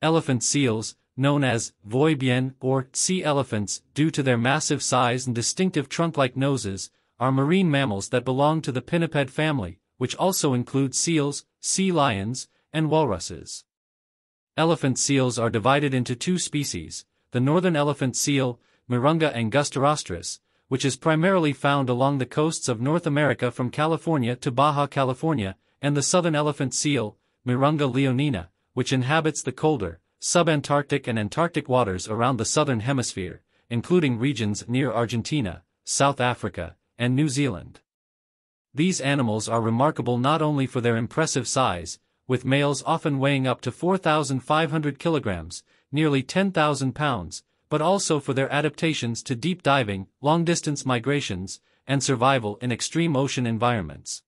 Elephant seals, known as voi bien or sea elephants due to their massive size and distinctive trunk-like noses, are marine mammals that belong to the pinniped family, which also includes seals, sea lions, and walruses. Elephant seals are divided into two species, the northern elephant seal, Mirounga angustirostris, which is primarily found along the coasts of North America from California to Baja California, and the southern elephant seal, Mirounga leonina, which inhabits the colder, subantarctic and Antarctic waters around the southern hemisphere, including regions near Argentina, South Africa, and New Zealand. These animals are remarkable not only for their impressive size, with males often weighing up to 4,500 kilograms, nearly 10,000 pounds, but also for their adaptations to deep diving, long-distance migrations, and survival in extreme ocean environments.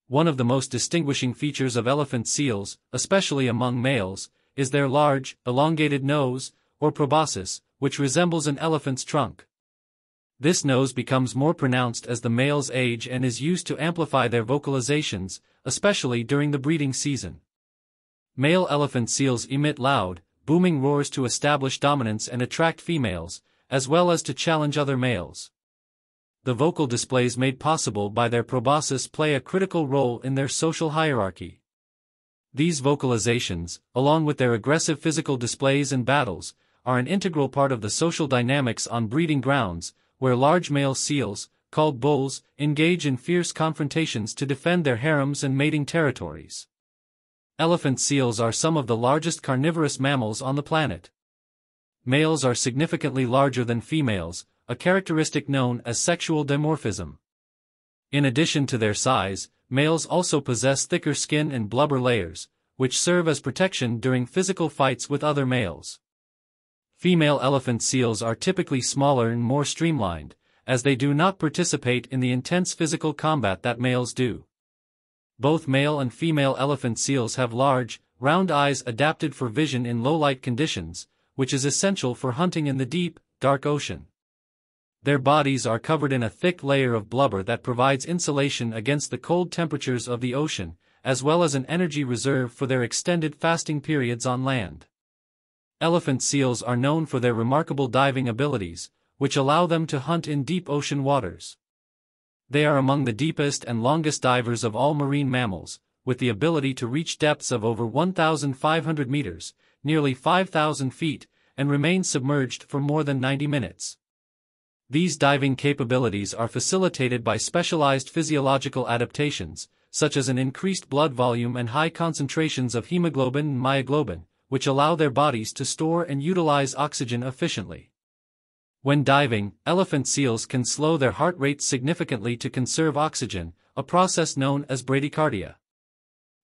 One of the most distinguishing features of elephant seals, especially among males, is their large, elongated nose, or proboscis, which resembles an elephant's trunk. This nose becomes more pronounced as the males age and is used to amplify their vocalizations, especially during the breeding season. Male elephant seals emit loud, booming roars to establish dominance and attract females, as well as to challenge other males. The vocal displays made possible by their proboscis play a critical role in their social hierarchy. These vocalizations, along with their aggressive physical displays and battles, are an integral part of the social dynamics on breeding grounds, where large male seals, called bulls, engage in fierce confrontations to defend their harems and mating territories. Elephant seals are some of the largest carnivorous mammals on the planet. Males are significantly larger than females, a characteristic known as sexual dimorphism. In addition to their size, males also possess thicker skin and blubber layers, which serve as protection during physical fights with other males. Female elephant seals are typically smaller and more streamlined, as they do not participate in the intense physical combat that males do. Both male and female elephant seals have large, round eyes adapted for vision in low-light conditions, which is essential for hunting in the deep, dark ocean. Their bodies are covered in a thick layer of blubber that provides insulation against the cold temperatures of the ocean, as well as an energy reserve for their extended fasting periods on land. Elephant seals are known for their remarkable diving abilities, which allow them to hunt in deep ocean waters. They are among the deepest and longest divers of all marine mammals, with the ability to reach depths of over 1,500 meters, nearly 5,000 feet, and remain submerged for more than 90 minutes. These diving capabilities are facilitated by specialized physiological adaptations, such as an increased blood volume and high concentrations of hemoglobin and myoglobin, which allow their bodies to store and utilize oxygen efficiently. When diving, elephant seals can slow their heart rate significantly to conserve oxygen, a process known as bradycardia.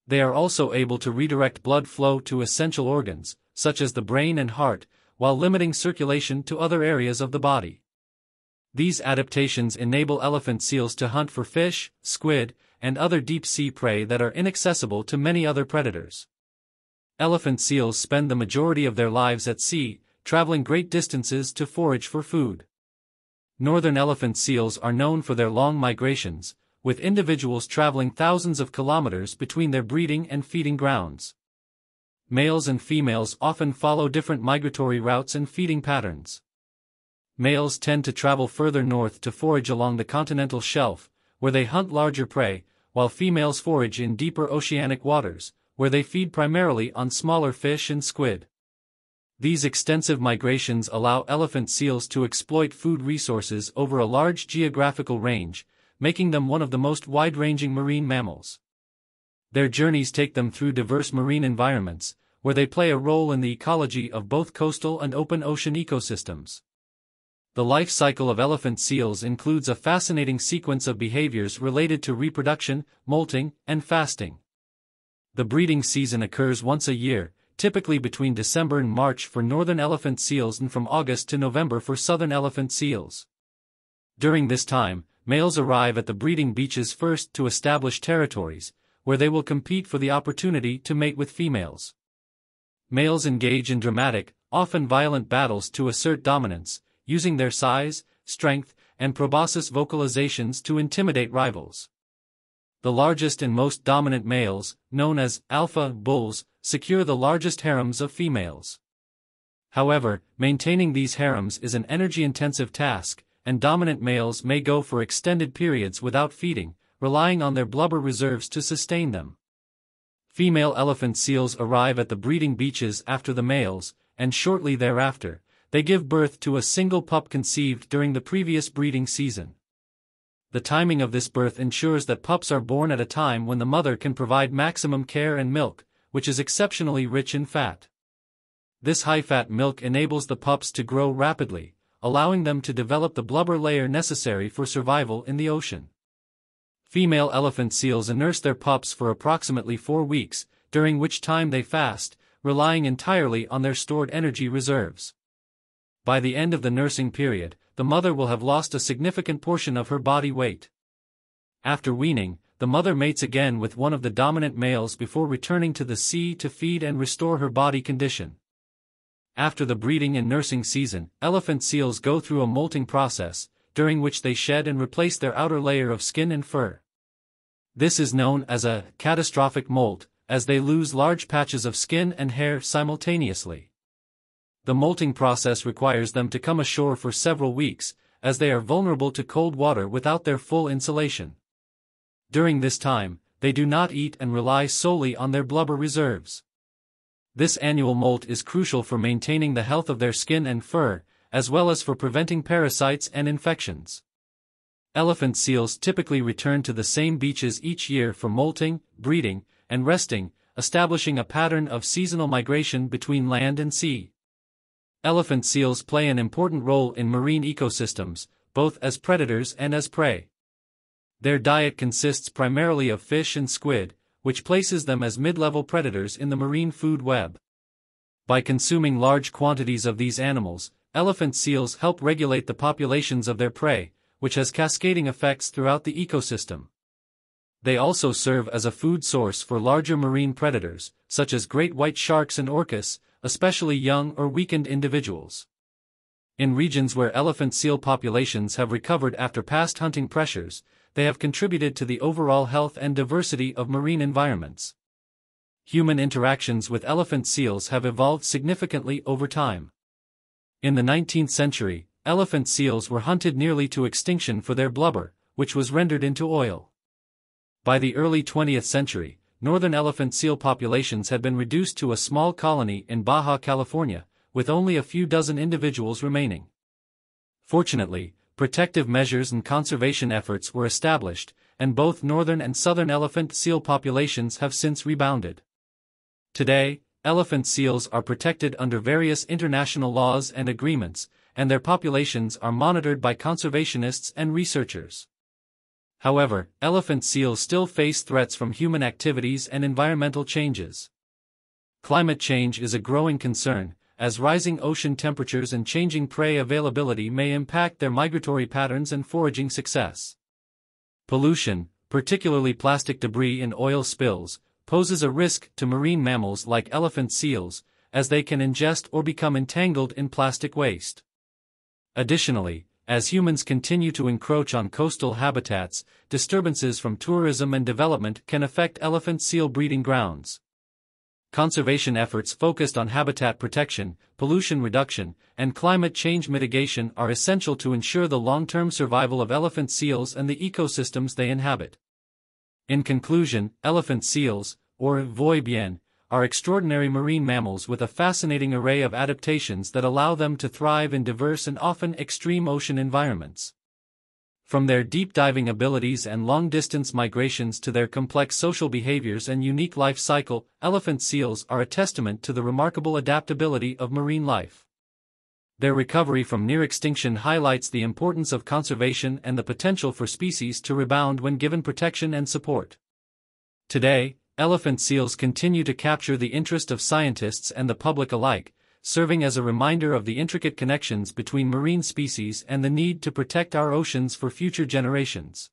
They are also able to redirect blood flow to essential organs, such as the brain and heart, while limiting circulation to other areas of the body. These adaptations enable elephant seals to hunt for fish, squid, and other deep-sea prey that are inaccessible to many other predators. Elephant seals spend the majority of their lives at sea, traveling great distances to forage for food. Northern elephant seals are known for their long migrations, with individuals traveling thousands of kilometers between their breeding and feeding grounds. Males and females often follow different migratory routes and feeding patterns. Males tend to travel further north to forage along the continental shelf, where they hunt larger prey, while females forage in deeper oceanic waters, where they feed primarily on smaller fish and squid. These extensive migrations allow elephant seals to exploit food resources over a large geographical range, making them one of the most wide-ranging marine mammals. Their journeys take them through diverse marine environments, where they play a role in the ecology of both coastal and open ocean ecosystems. The life cycle of elephant seals includes a fascinating sequence of behaviors related to reproduction, molting, and fasting. The breeding season occurs once a year, typically between December and March for northern elephant seals and from August to November for southern elephant seals. During this time, males arrive at the breeding beaches first to establish territories, where they will compete for the opportunity to mate with females. Males engage in dramatic, often violent battles to assert dominance, using their size, strength, and proboscis vocalizations to intimidate rivals. the largest and most dominant males, known as alpha bulls, secure the largest harems of females. However, maintaining these harems is an energy-intensive task, and dominant males may go for extended periods without feeding, relying on their blubber reserves to sustain them. Female elephant seals arrive at the breeding beaches after the males, and shortly thereafter, they give birth to a single pup conceived during the previous breeding season. The timing of this birth ensures that pups are born at a time when the mother can provide maximum care and milk, which is exceptionally rich in fat. This high-fat milk enables the pups to grow rapidly, allowing them to develop the blubber layer necessary for survival in the ocean. Female elephant seals nurse their pups for approximately 4 weeks, during which time they fast, relying entirely on their stored energy reserves. By the end of the nursing period, the mother will have lost a significant portion of her body weight. After weaning, the mother mates again with one of the dominant males before returning to the sea to feed and restore her body condition. After the breeding and nursing season, elephant seals go through a molting process, during which they shed and replace their outer layer of skin and fur. This is known as a catastrophic molt, as they lose large patches of skin and hair simultaneously. The molting process requires them to come ashore for several weeks, as they are vulnerable to cold water without their full insulation. During this time, they do not eat and rely solely on their blubber reserves. This annual molt is crucial for maintaining the health of their skin and fur, as well as for preventing parasites and infections. Elephant seals typically return to the same beaches each year for molting, breeding, and resting, establishing a pattern of seasonal migration between land and sea. Elephant seals play an important role in marine ecosystems, both as predators and as prey. Their diet consists primarily of fish and squid, which places them as mid-level predators in the marine food web. By consuming large quantities of these animals, elephant seals help regulate the populations of their prey, which has cascading effects throughout the ecosystem. They also serve as a food source for larger marine predators, such as great white sharks and orcas, especially young or weakened individuals. In regions where elephant seal populations have recovered after past hunting pressures, they have contributed to the overall health and diversity of marine environments. Human interactions with elephant seals have evolved significantly over time. In the 19th century, elephant seals were hunted nearly to extinction for their blubber, which was rendered into oil. By the early 20th century, northern elephant seal populations had been reduced to a small colony in Baja California, with only a few dozen individuals remaining. Fortunately, protective measures and conservation efforts were established, and both northern and southern elephant seal populations have since rebounded. Today, elephant seals are protected under various international laws and agreements, and their populations are monitored by conservationists and researchers. However, elephant seals still face threats from human activities and environmental changes. Climate change is a growing concern, as rising ocean temperatures and changing prey availability may impact their migratory patterns and foraging success. Pollution, particularly plastic debris and oil spills, poses a risk to marine mammals like elephant seals, as they can ingest or become entangled in plastic waste. Additionally, as humans continue to encroach on coastal habitats, disturbances from tourism and development can affect elephant seal breeding grounds. Conservation efforts focused on habitat protection, pollution reduction, and climate change mitigation are essential to ensure the long-term survival of elephant seals and the ecosystems they inhabit. In conclusion, elephant seals, or voibiens, are extraordinary marine mammals with a fascinating array of adaptations that allow them to thrive in diverse and often extreme ocean environments. From their deep-diving abilities and long-distance migrations to their complex social behaviors and unique life cycle, elephant seals are a testament to the remarkable adaptability of marine life. Their recovery from near extinction highlights the importance of conservation and the potential for species to rebound when given protection and support. Today, elephant seals continue to capture the interest of scientists and the public alike, serving as a reminder of the intricate connections between marine species and the need to protect our oceans for future generations.